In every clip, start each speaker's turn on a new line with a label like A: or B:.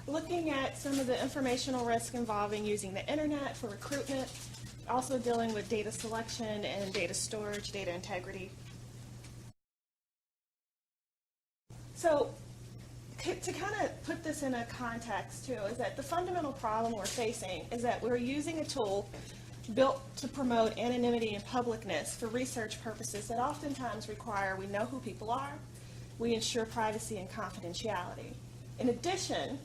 A: looking at some of the informational risk involving using the internet for recruitment, also dealing with data selection and data storage, data integrity. So to kind of put this in a context too, is that the fundamental problem we're facing is that we're using a tool built to promote anonymity and publicness for research purposes that oftentimes require we know who people are, we ensure privacy and confidentiality. In addition,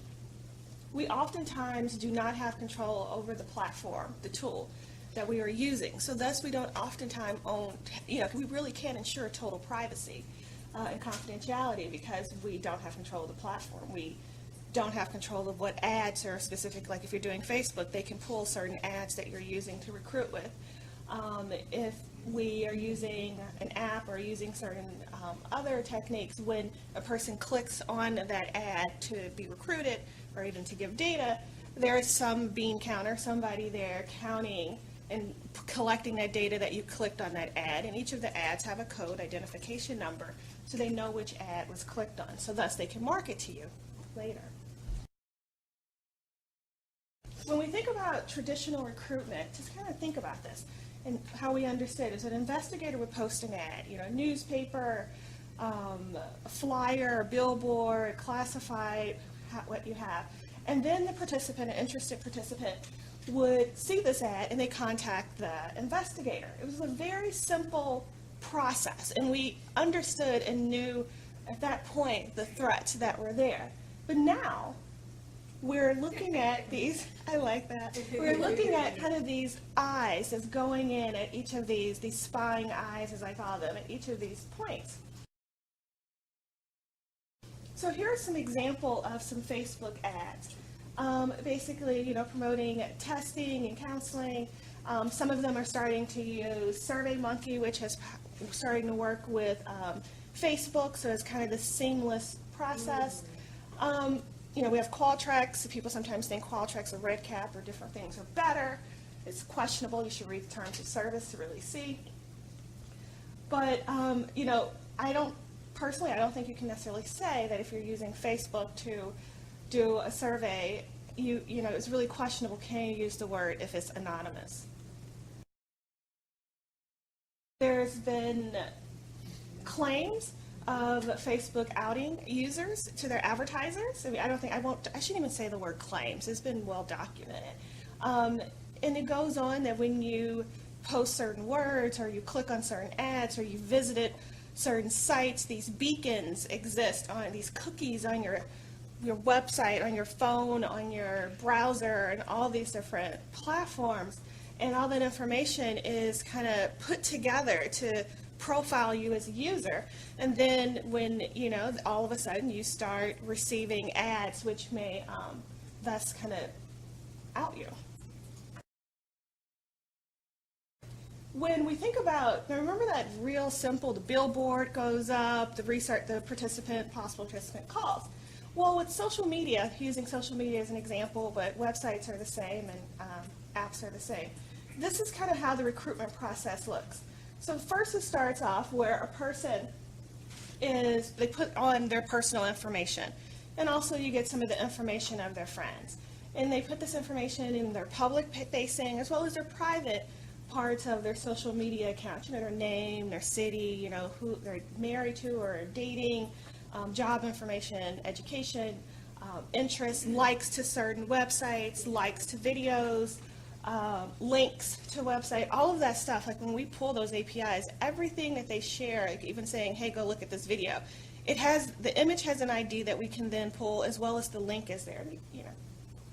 A: we oftentimes do not have control over the platform, the tool that we are using. So thus we don't oftentimes own, we really can't ensure total privacy and confidentiality because we don't have control of the platform. We don't have control of what ads are specific, like if you're doing Facebook, they can pull certain ads that you're using to recruit with. If we are using an app or using certain other techniques, when a person clicks on that ad to be recruited or even to give data, there is some bean counter, somebody there counting and collecting that data that you clicked on that ad, and each of the ads have a code identification number so they know which ad was clicked on, so thus they can market to you later. When we think about traditional recruitment, just kind of think about this and how we understood is an investigator would post an ad, a newspaper, a flyer, a billboard, classified, what you have, and then the participant, an interested participant, would see this ad and they contact the investigator. It was a very simple process, and we understood and knew at that point the threats that were there. But now we're looking at these, I like that, we're looking at kind of these eyes as going in at each of these spying eyes, as I call them, at each of these points. So here are some example of some Facebook ads. Basically, promoting testing and counseling. Some of them are starting to use SurveyMonkey, which is starting to work with Facebook, so it's kind of the seamless process. We have Qualtrics. People sometimes think Qualtrics or RedCap or different things are better. It's questionable. You should read the terms of service to really see. But, I don't think you can necessarily say that if you're using Facebook to do a survey, it's really questionable. Can you use the word if it's anonymous? There's been claims of Facebook outing users to their advertisers. I shouldn't even say the word claims. It's been well documented. And it goes on that when you post certain words or you click on certain ads or you visited certain sites, these beacons exist on these cookies on your website, on your phone, on your browser, and all these different platforms. And all that information is kind of put together to profile you as a user. And then when, all of a sudden you start receiving ads which may thus kind of out you. When we think about, now remember that real simple, the billboard goes up, the possible participant calls. Well, with social media, using social media as an example, but websites are the same and apps are the same. This is kind of how the recruitment process looks. So first it starts off where a person they put on their personal information, and also you get some of the information of their friends. And they put this information in their public facing as well as their private parts of their social media account, their name, their city, who they're married to or dating, job information, education, interests, likes to certain websites, likes to videos, links to website, all of that stuff. Like when we pull those APIs, everything that they share, like even saying, hey, go look at this video, the image has an ID that we can then pull as well as the link is there.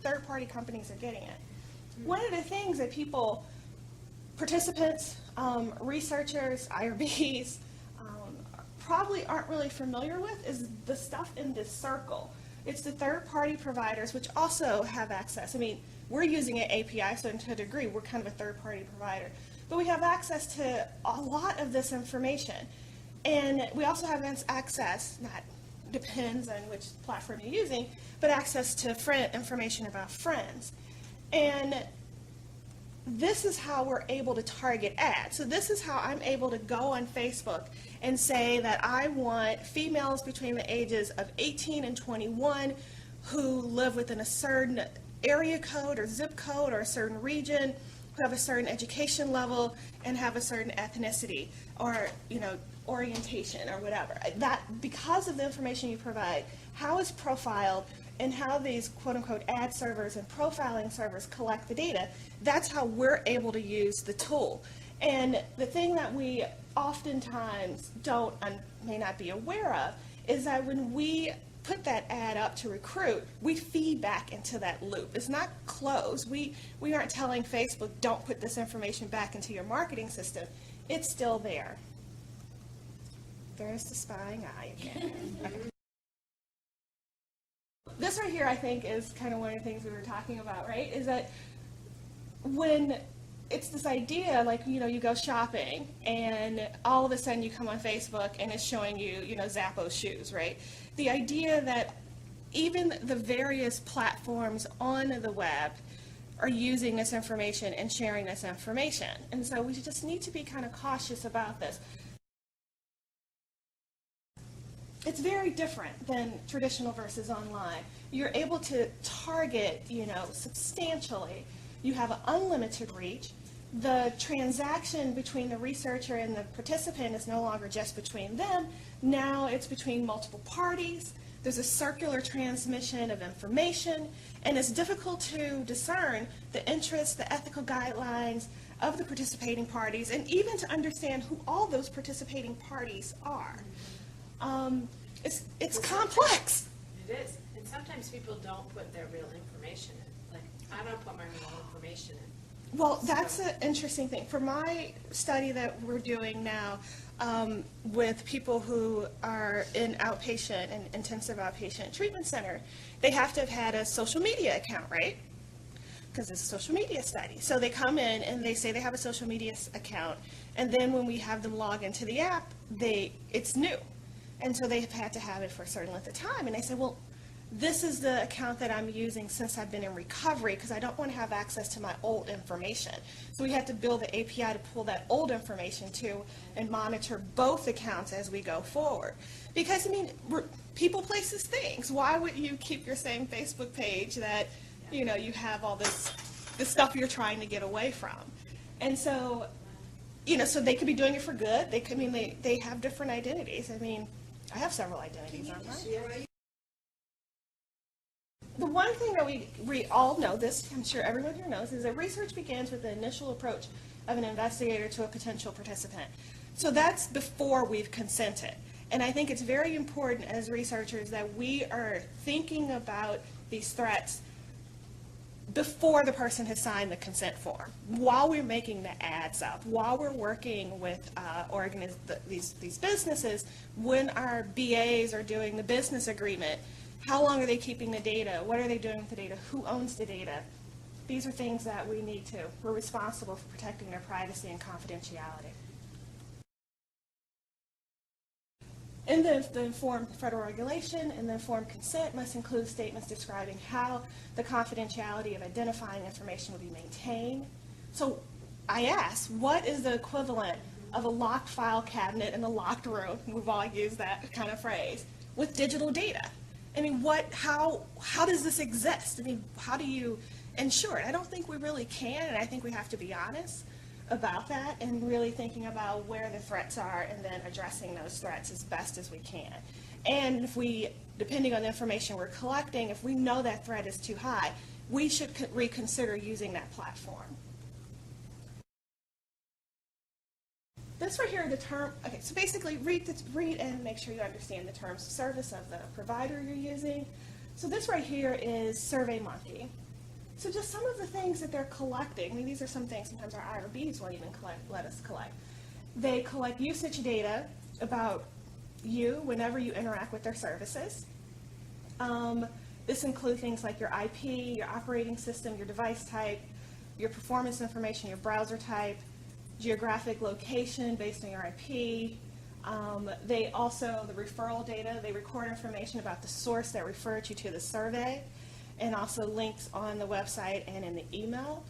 A: Third-party companies are getting it. One of the things that participants, researchers, IRBs, probably aren't really familiar with is the stuff in this circle. It's the third-party providers which also have access. We're using an API, so to a degree, we're kind of a third-party provider. But we have access to a lot of this information. And we also have access, depends on which platform you're using, but access to information about friends. And this is how we're able to target ads. So this is how I'm able to go on Facebook and say that I want females between the ages of 18 and 21 who live within a certain area code or zip code or a certain region, who have a certain education level and have a certain ethnicity or, orientation or whatever. That, because of the information you provide, how it's profiled and how these quote-unquote ad servers and profiling servers collect the data, that's how we're able to use the tool. And the thing that we oftentimes don't and may not be aware of is that when we put that ad up to recruit, we feed back into that loop. It's not closed. We aren't telling Facebook, don't put this information back into your marketing system. It's still there. There's the spying eye again. Okay. This right here, I think, is kind of one of the things we were talking about, right? Is that when it's this idea, like, you go shopping and all of a sudden you come on Facebook and it's showing you, Zappos shoes, right? The idea that even the various platforms on the web are using this information and sharing this information. And so we just need to be kind of cautious about this. It's very different than traditional versus online. You're able to target, substantially. You have an unlimited reach. The transaction between the researcher and the participant is no longer just between them. Now it's between multiple parties. There's a circular transmission of information, and it's difficult to discern the interests, the ethical guidelines of the participating parties, and even to understand who all those participating parties are. It's complex.
B: It is. And sometimes people don't put their real information in. Like, I don't put my real information in.
A: Well, that's an interesting thing. For my study that we're doing now with people who are in outpatient and intensive outpatient treatment center, they have to have had a social media account, right? Because it's a social media study. So they come in and they say they have a social media account, and then when we have them log into the app, it's new. And so they've had to have it for a certain length of time. And they say, well, this is the account that I'm using since I've been in recovery because I don't want to have access to my old information. So we had to build the API to pull that old information to and monitor both accounts as we go forward. Because, people, places, things. Why would you keep your same Facebook page that, you have all this stuff you're trying to get away from? And so, so they could be doing it for good. They have different identities. I have several identities online. The one thing that we all know, this I'm sure everyone here knows, is that research begins with the initial approach of an investigator to a potential participant. So that's before we've consented. And I think it's very important as researchers that we are thinking about these threats before the person has signed the consent form, while we're making the ads up, while we're working with these businesses, when our BAs are doing the business agreement, how long are they keeping the data? What are they doing with the data? Who owns the data? These are things that we're responsible for protecting their privacy and confidentiality. In the informed federal regulation and the informed consent must include statements describing how the confidentiality of identifying information will be maintained. So I asked, what is the equivalent of a locked file cabinet in a locked room? We've all used that kind of phrase with digital data. How does this exist? How do you ensure it? I don't think we really can, and I think we have to be honest about that and really thinking about where the threats are and then addressing those threats as best as we can. And if depending on the information we're collecting, if we know that threat is too high, we should reconsider using that platform. This right here, the term, okay, so basically read and make sure you understand the terms of service of the provider you're using. So this right here is SurveyMonkey. So just some of the things that they're collecting, these are some things sometimes our IRBs won't even let us collect. They collect usage data about you whenever you interact with their services. This includes things like your IP, your operating system, your device type, your performance information, your browser type, geographic location based on your IP. They also, the referral data, they record information about the source that referred you to the survey, and also links on the website and in the email.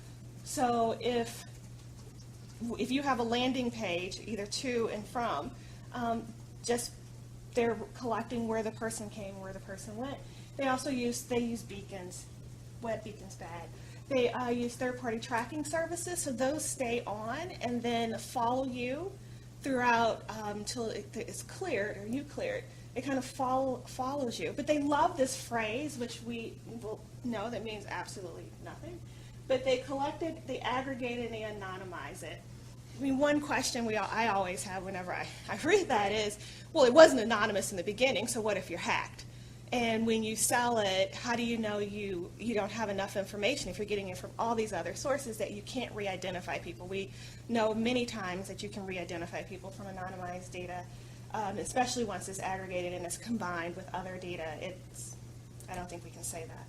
A: So if you have a landing page, either to and from, they're collecting where the person came, where the person went. They also use beacons. Web beacons bad. They use third-party tracking services, so those stay on and then follow you throughout until it's cleared or you clear it. It kind of follows you. But they love this phrase, which we will know that means absolutely nothing. But they collect it, they aggregate it, and they anonymize it. I mean, one question I always have whenever I read that is, well, it wasn't anonymous in the beginning, so what if you're hacked? And when you sell it, how do you know you don't have enough information if you're getting it from all these other sources that you can't re-identify people? We know many times that you can re-identify people from anonymized data, especially once it's aggregated and it's combined with other data. I don't think we can say that.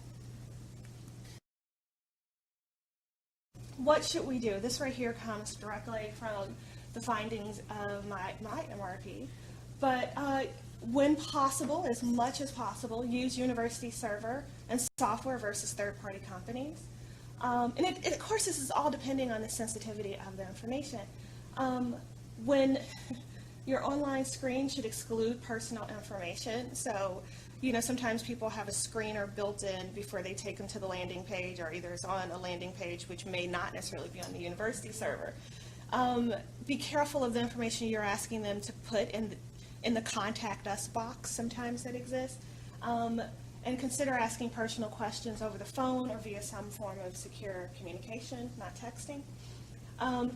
A: What should we do? This right here comes directly from the findings of my MRP. But when possible, as much as possible, use university server and software versus third-party companies. And of course, this is all depending on the sensitivity of the information. When your online screen should exclude personal information, so sometimes people have a screener built in before they take them to the landing page, or either it's on a landing page which may not necessarily be on the university server. Be careful of the information you're asking them to put in the contact us box sometimes that exists, and consider asking personal questions over the phone or via some form of secure communication, not texting.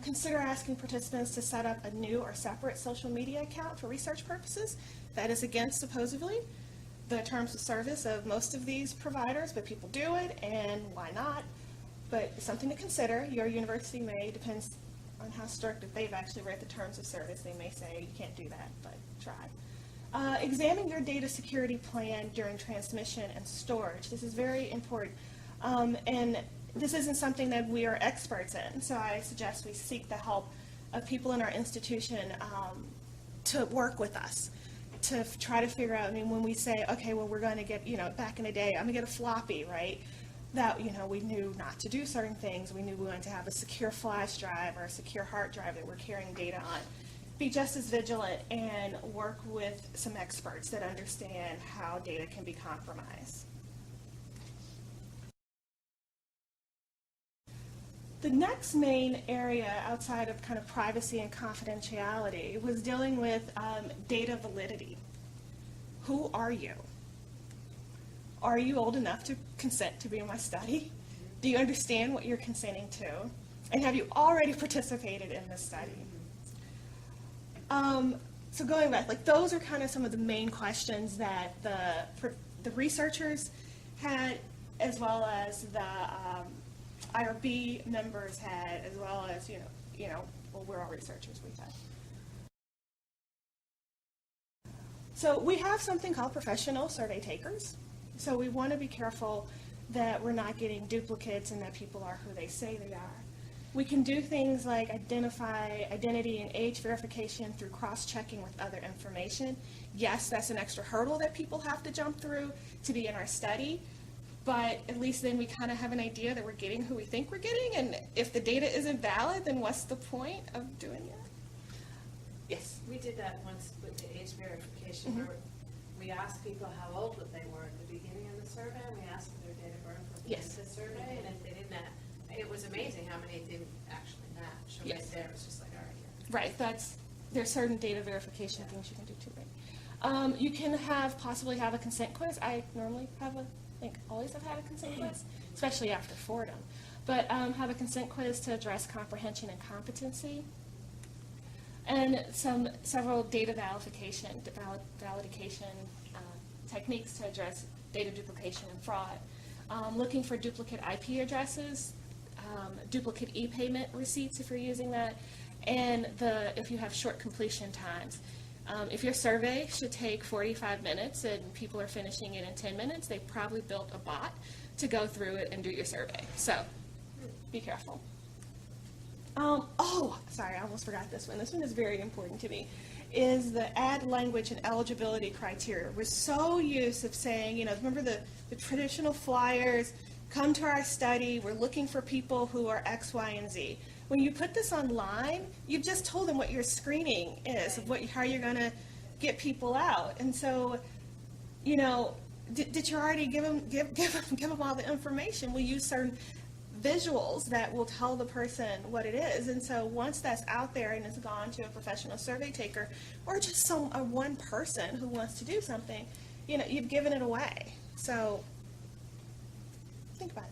A: Consider asking participants to set up a new or separate social media account for research purposes. That is against, supposedly, the terms of service of most of these providers, but people do it, and why not? But it's something to consider. Your university may, depends on how strict, if they've actually read the terms of service, they may say you can't do that, but try. Examine your data security plan during transmission and storage. This is very important. And this isn't something that we are experts in, so I suggest we seek the help of people in our institution to work with us, to try to figure out, when we say, okay, well, we're going to get, back in the day, I'm going to get a floppy, right? That, we knew not to do certain things. We knew we wanted to have a secure flash drive or a secure hard drive that we're carrying data on. Be just as vigilant and work with some experts that understand how data can be compromised. The next main area outside of kind of privacy and confidentiality was dealing with data validity. Who are you? Are you old enough to consent to be in my study? Do you understand what you're consenting to? And have you already participated in this study? So going back, those are kind of some of the main questions that the researchers had, as well as the IRB members had, as well as, well, we're all researchers, we've had. So we have something called professional survey takers. So we want to be careful that we're not getting duplicates and that people are who they say they are. We can do things like identify identity and age verification through cross-checking with other information. Yes, that's an extra hurdle that people have to jump through to be in our study, but at least then we kind of have an idea that we're getting who we think we're getting, and if the data isn't valid, then what's the point of doing it? Yes?
B: We did that once with the age verification, where we asked people how old they were at the beginning of the survey, and we asked for their date of birth for the end of the survey, and if they didn't, it was amazing how many didn't actually match. So right there, it was just like, all right, yeah.
A: Right, there's certain data verification things you can do too, right? You can possibly have a consent quiz. I normally always have had a consent quiz, especially after Fordham. But have a consent quiz to address comprehension and competency. And several data validation techniques to address data duplication and fraud. Looking for duplicate IP addresses, duplicate e-payment receipts if you're using that, and if you have short completion times. If your survey should take 45 minutes and people are finishing it in 10 minutes, they probably built a bot to go through it and do your survey. So be careful. Oh, sorry, I almost forgot this one. This one is very important to me, is the add language and eligibility criteria. We're so used to saying, remember the traditional flyers, come to our study, we're looking for people who are X, Y, and Z. When you put this online, you've just told them what your screening is, of how you're going to get people out. And so, did you already give them all the information? We use certain visuals that will tell the person what it is. And so once that's out there and it's gone to a professional survey taker or just one person who wants to do something, you've given it away. So think about it.